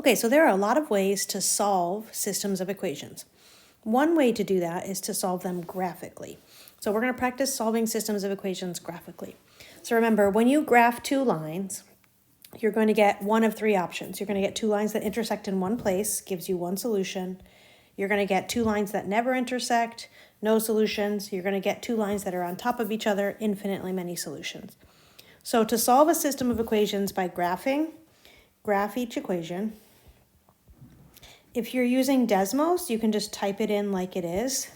Okay, so there are a lot of ways to solve systems of equations. One way to do that is to solve them graphically. So we're going to practice solving systems of equations graphically. So remember, when you graph two lines, you're going to get one of three options. You're going to get two lines that intersect in one place, gives you one solution. You're going to get two lines that never intersect, no solutions. You're going to get two lines that are on top of each other, infinitely many solutions. So to solve a system of equations by graphing, graph each equation. If you're using Desmos, you can just type it in like it is.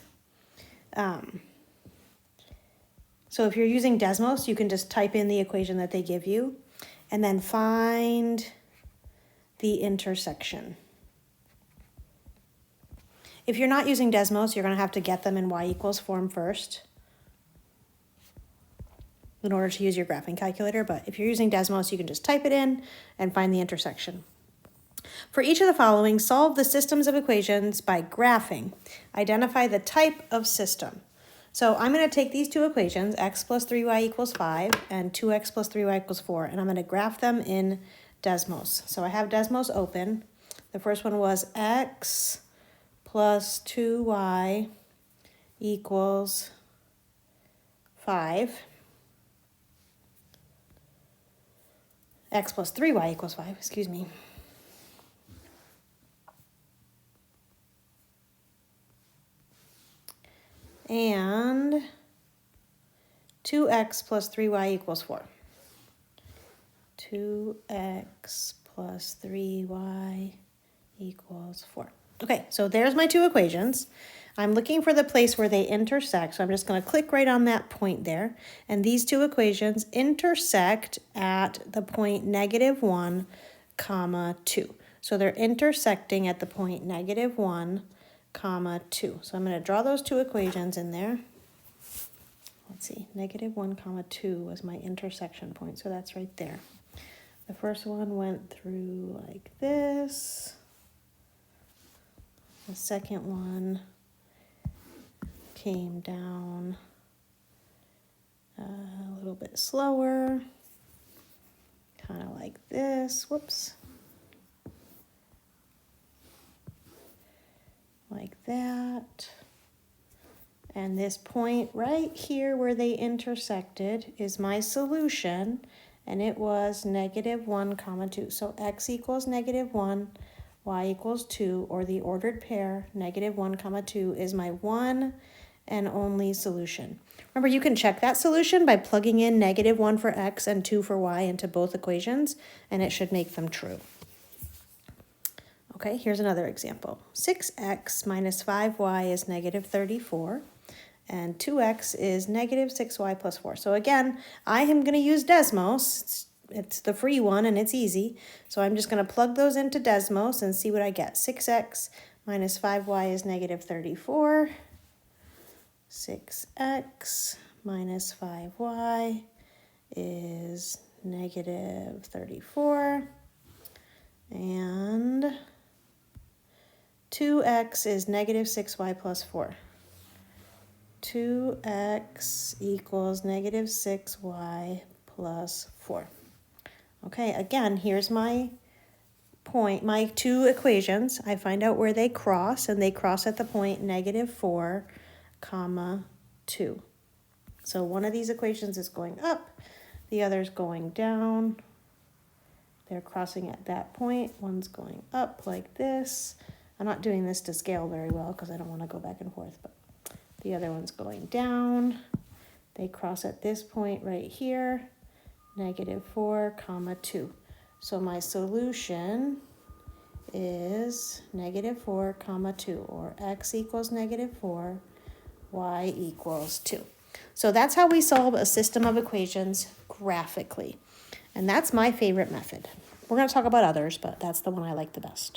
So if you're using Desmos, you can just type in the equation that they give you and then find the intersection. If you're not using Desmos, you're going to have to get them in y equals form first in order to use your graphing calculator. But if you're using Desmos, you can just type it in and find the intersection. For each of the following, solve the systems of equations by graphing. Identify the type of system. So I'm going to take these two equations, x plus 3y equals 5 and 2x plus 3y equals 4, and I'm going to graph them in Desmos. So I have Desmos open. The first one was x plus 2y equals 5. X plus 3y equals 5, excuse me. And 2x plus 3y equals 4. 2x plus 3y equals 4. Okay, so there's my two equations. I'm looking for the place where they intersect, so I'm just going to click right on that point there. And these two equations intersect at the point -1, 2. So they're intersecting at the point -1, 2. So I'm going to draw those two equations in there. Let's see, -1, 2 was my intersection point, so that's right there. The first one went through like this. The second one came down a little bit slower, kind of like this. Whoops. Like that. And this point right here where they intersected is my solution, and it was -1, 2. So x equals -1, y equals 2, or the ordered pair, -1, 2, is my one and only solution. Remember, you can check that solution by plugging in -1 for x and 2 for y into both equations, and it should make them true. Okay, here's another example. 6x minus 5y is -34, and 2x is -6y plus 4. So again, I am going to use Desmos. It's the free one and it's easy. So I'm just going to plug those into Desmos and see what I get. 6x minus 5y is -34. 6x minus 5y is -34. And 2x is -6y plus 4. 2x equals -6y plus 4. Okay, again, here's my point, my two equations. I find out where they cross, and they cross at the point -4, 2. So one of these equations is going up, the other is going down. They're crossing at that point. One's going up like this. I'm not doing this to scale very well because I don't want to go back and forth, but the other one's going down. They cross at this point right here, -4, 2. So my solution is -4, 2, or x equals -4, y equals 2. So that's how we solve a system of equations graphically. And that's my favorite method. We're going to talk about others, but that's the one I like the best.